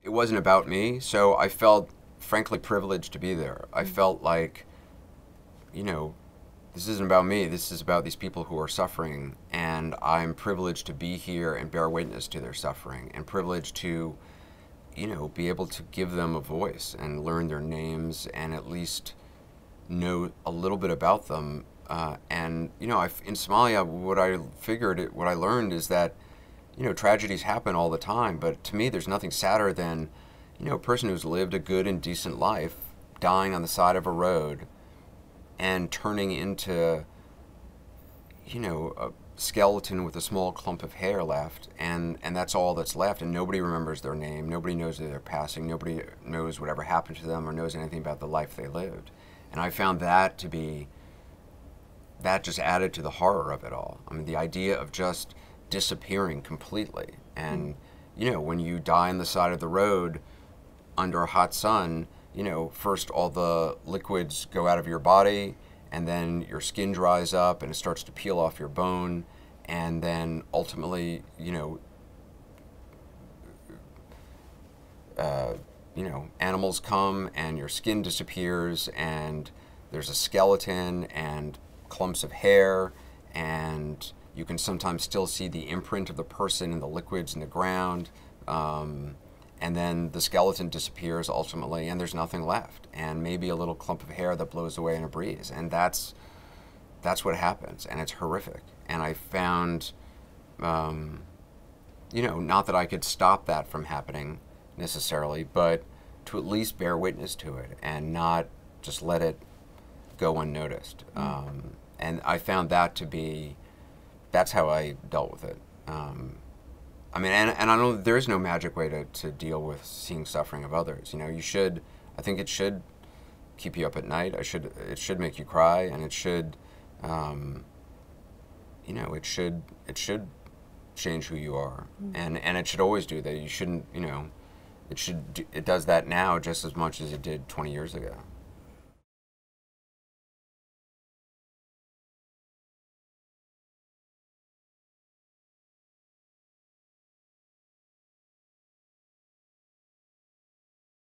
it wasn't about me, so I felt frankly privileged to be there. I felt like, you know, this isn't about me. This is about these people who are suffering, and I'm privileged to be here and bear witness to their suffering, and privileged to, be able to give them a voice and learn their names and at least know a little bit about them. In Somalia, what I learned is that, tragedies happen all the time, but to me, there's nothing sadder than, a person who's lived a good and decent life dying on the side of a road and turning into, a skeleton with a small clump of hair left, and that's all that's left, and nobody remembers their name, nobody knows that they're passing, nobody knows whatever happened to them or knows anything about the life they lived. And I found that to be, that just added to the horror of it all. I mean, the idea of just disappearing completely. And, when you die on the side of the road under a hot sun, first all the liquids go out of your body, and then your skin dries up and it starts to peel off your bone, and then ultimately, animals come and your skin disappears, and there's a skeleton and clumps of hair, and you can sometimes still see the imprint of the person in the liquids in the ground. And then the skeleton disappears ultimately, and there's nothing left, and maybe a little clump of hair that blows away in a breeze, and that's what happens, and it's horrific. And I found, not that I could stop that from happening necessarily, but to at least bear witness to it and not just let it go unnoticed. And I found that to be, that's how I dealt with it. And I know there is no magic way to deal with seeing suffering of others. I think it should keep you up at night. It should make you cry, and it should, it should change who you are. And it should always do that. You shouldn't, it does that now just as much as it did 20 years ago.